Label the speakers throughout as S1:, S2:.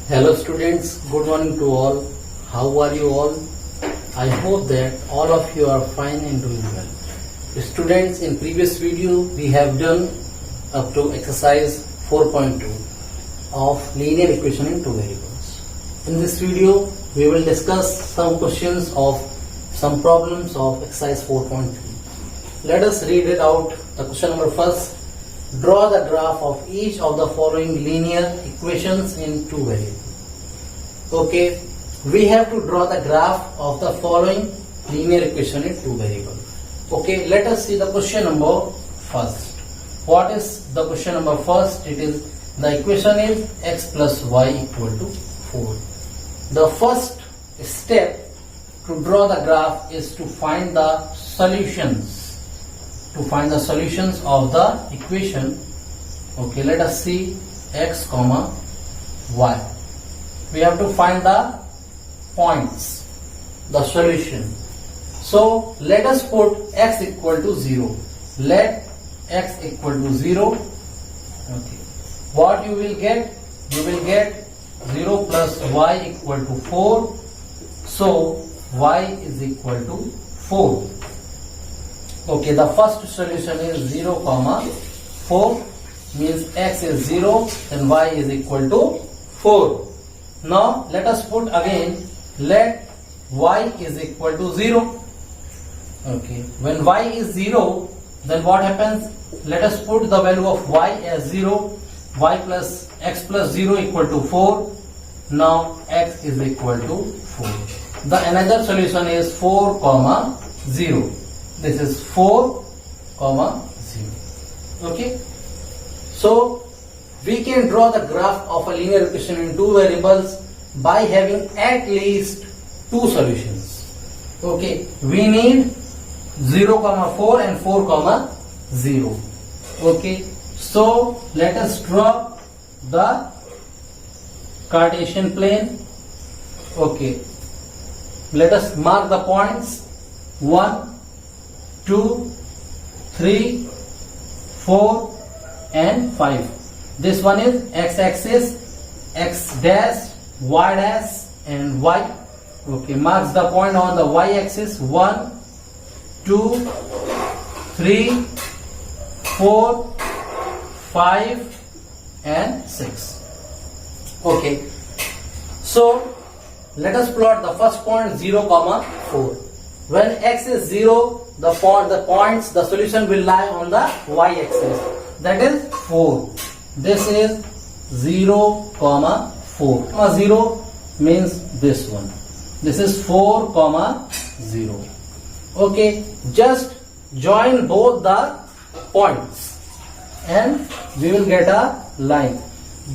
S1: Hello students, good morning to all. How are you all? I hope that all of you are fine and doing well. Students, in previous video we have done up to exercise 4.2 of linear equation in two variables. In this video we will discuss some questions of some problems of exercise 4.3. Let us read it out. The question number first. Draw the graph of each of the following linear equations in two variables. Okay, we have to draw the graph of the following linear equation in two variables. Okay, let us see the question number first. What is the question number first? It is the equation is x plus y equal to 4. The first step to draw the graph is to find the solutions. To find the solutions of the equation. Okay, let us see x comma y. We have to find the points, the solution. So let us put x equal to 0. Let x equal to 0. Okay. What you will get? You will get 0 plus y equal to 4. So y is equal to 4. Okay, the first solution is 0 comma 4, means x is 0 and y is equal to 4. Now let us put again, let y is equal to 0. Okay, when y is 0, then what happens? Let us put the value of y as 0, y plus x plus 0 equal to 4. Now x is equal to 4. The another solution is 4 comma 0. This is 4 comma 0. Okay, so we can draw the graph of a linear equation in two variables by having at least two solutions. Okay, we need 0 comma 4 and 4 comma 0. Okay, so let us draw the Cartesian plane. Okay, let us mark the points 1, 2, 3, 4 and 5. This one is x-axis, x dash, y dash and y. Okay, marks the point on the y-axis 1, 2, 3, 4, 5 and 6. Okay, so let us plot the first point 0 comma 4. When x is 0, the solution will lie on the y-axis, that is 4. This is 0 comma 4. 0 means this one. This is 4 comma 0. Okay, just join both the points and we will get a line.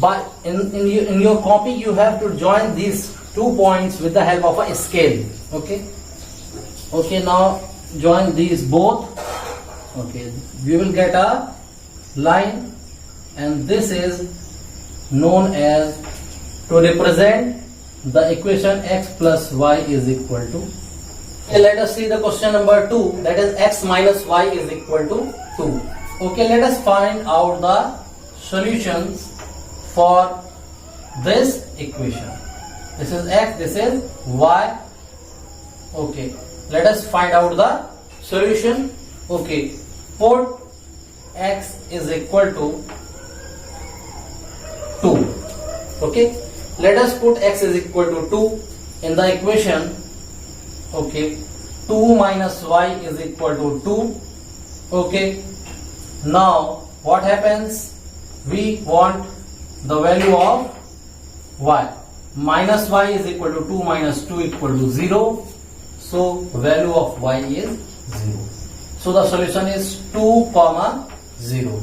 S1: But in your copy you have to join these 2 points with the help of a scale. Okay. Okay, now join these both. Okay, we will get a line and this is known as, to represent the equation x plus y is equal to. Okay, let us see the question number 2, that is x minus y is equal to 2. Okay, let us find out the solutions for this equation. This is x, this is y. Okay, let us find out the solution. Okay, put x is equal to 2. Okay, let us put x is equal to 2 in the equation. Okay, 2 minus y is equal to 2. Okay, now what happens? We want the value of y. Minus y is equal to 2 minus 2 equal to 0. So value of y is 0. So the solution is 2 comma 0.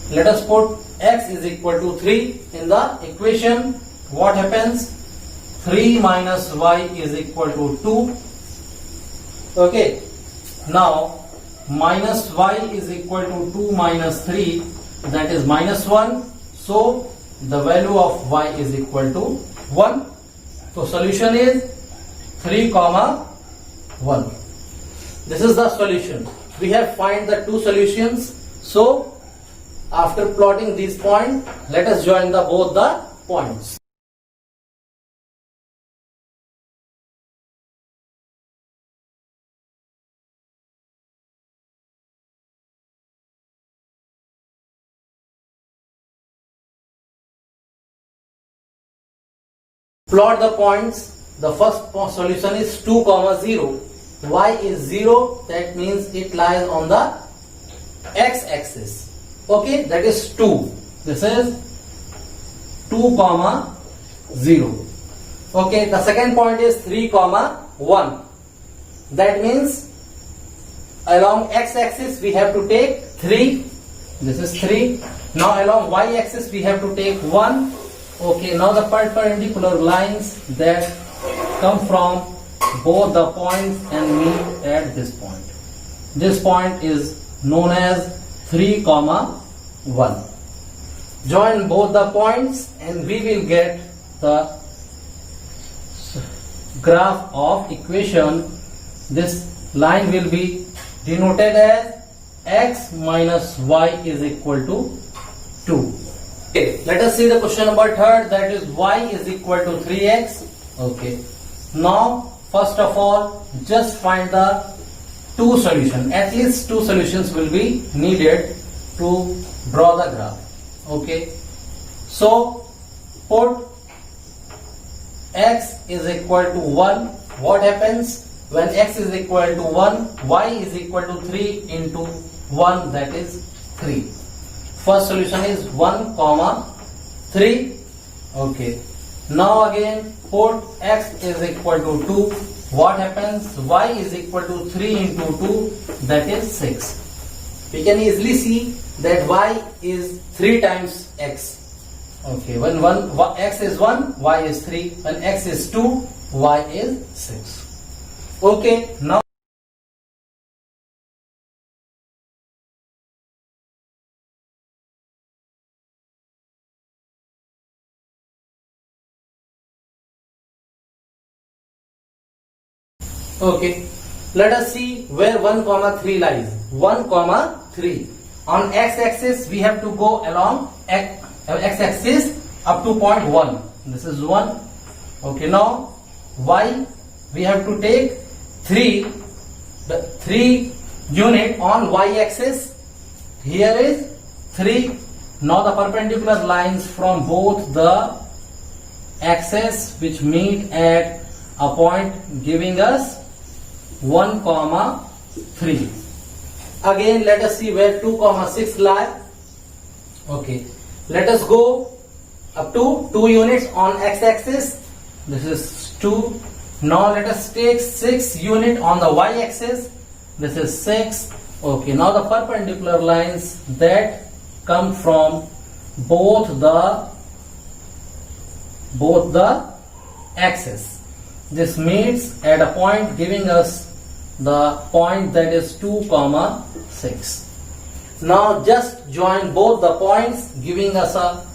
S1: Let us put x is equal to 3 in the equation. What happens? 3 minus y is equal to 2. Okay. Now minus y is equal to 2 minus 3, that is minus 1. So the value of y is equal to 1. So solution is 3 comma 1. This is the solution. We have find the two solutions. So after plotting these points, let us join both the points. Plot the points. The first solution is 2, 0. Y is 0, that means it lies on the x-axis. Okay, that is 2. This is 2, 0. Okay, the second point is 3, 1. That means along x-axis we have to take 3. This is 3. Now along y-axis we have to take 1. Okay, now the perpendicular lines that come from both the points and meet at this point. This point is known as 3, 1. Join both the points and we will get the graph of equation. This line will be denoted as x minus y is equal to 2. Okay, let us see the question number 3rd, that is y is equal to 3x. Okay, now first of all just find the two solutions. At least two solutions will be needed to draw the graph. Okay, so put x is equal to 1. What happens when x is equal to 1? Y is equal to 3 into 1, that is 3. First solution is 1, 3. Okay, now again put x is equal to 2. What happens? Y is equal to 3 into 2, that is 6. We can easily see that y is 3 times x. Okay, when x is 1, y is 3. When x is 2, y is 6. Okay, now okay, let us see where 1, 3 lies. 1, 3. On x-axis we have to go along x-axis up to point 1. This is 1. Okay, now y we have to take 3. The 3 unit on y-axis. Here is 3. Now the perpendicular lines from both the axes which meet at a point giving us 1, 3. Again let us see where 2, 6 lie. Okay, let us go up to 2 units on x-axis. This is 2. Now let us take 6 unit on the y-axis. This is 6. Okay, now the perpendicular lines that come from both the axes. This meets at a point giving us the point that is 2, 6. Now just join both the points giving us a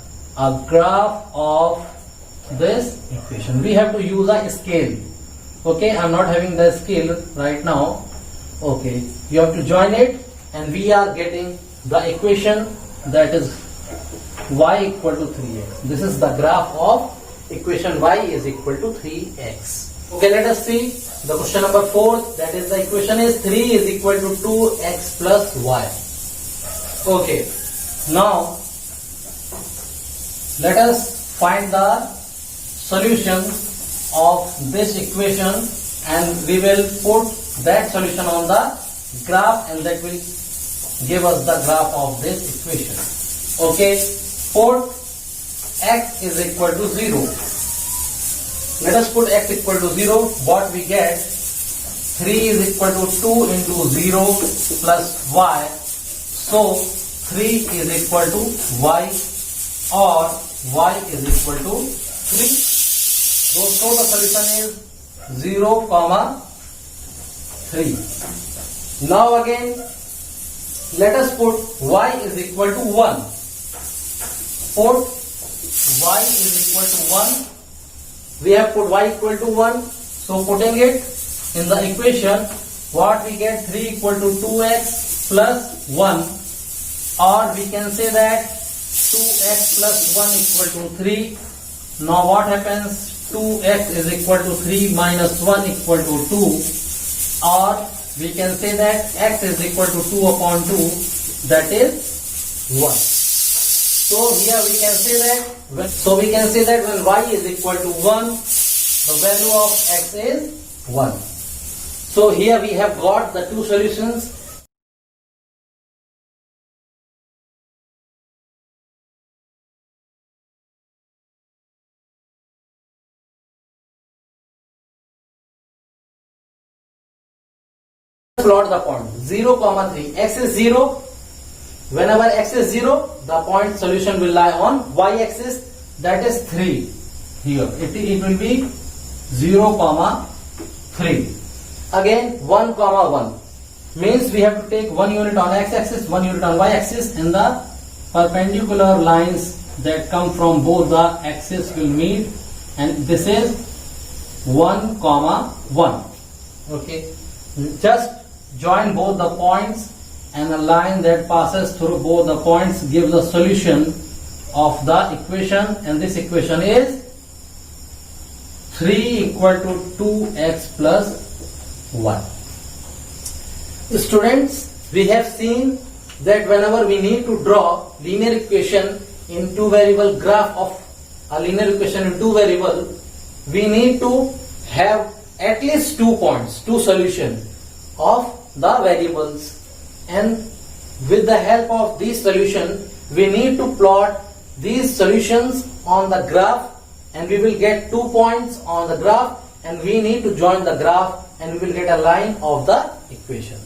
S1: graph of this equation. We have to use a scale. Okay, I am not having the scale right now. Okay, you have to join it and we are getting the equation that is y equal to 3x. This is the graph of equation y is equal to 3x. Okay, let us see the question number 4, that is the equation is 3 is equal to 2x plus y. Okay, now let us find the solution of this equation and we will put that solution on the graph and that will give us the graph of this equation. Okay, put x is equal to 0. Let us put x equal to 0. What we get? 3 is equal to 2 into 0 plus y. So 3 is equal to y or y is equal to 3. So the solution is 0, 3. Now again let us put y is equal to 1. Put y is equal to 1. We have put y equal to 1. So putting it in the equation, what we get? 3 equal to 2x plus 1, or we can say that 2x plus 1 equal to 3. Now what happens? 2x is equal to 3 minus 1 equal to 2, or we can say that x is equal to 2 upon 2, that is 1. So here we can say that when y is equal to 1, the value of x is 1. So here we have got the two solutions. Plot the point 0, 3. X is 0. Whenever x is 0, the point solution will lie on y-axis, that is 3. Here it will be 0, 3. Again 1, 1 means we have to take 1 unit on x-axis, 1 unit on y-axis, and the perpendicular lines that come from both the axes will meet, and this is 1, 1. Okay, just join both the points, and the line that passes through both the points gives the solution of the equation, and this equation is 3 equal to 2x plus 1. Students, we have seen that whenever we need to draw linear equation in two variable graph of a linear equation in two variable, we need to have at least 2 points, 2 solutions of the variables, and with the help of this solution we need to plot these solutions on the graph, and we will get 2 points on the graph, and we need to join the graph and we will get a line of the equation.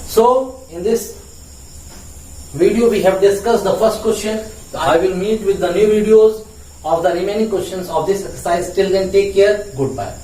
S1: So in this video we have discussed the first question. I will meet with the new videos of the remaining questions of this exercise. Till then, take care. Goodbye.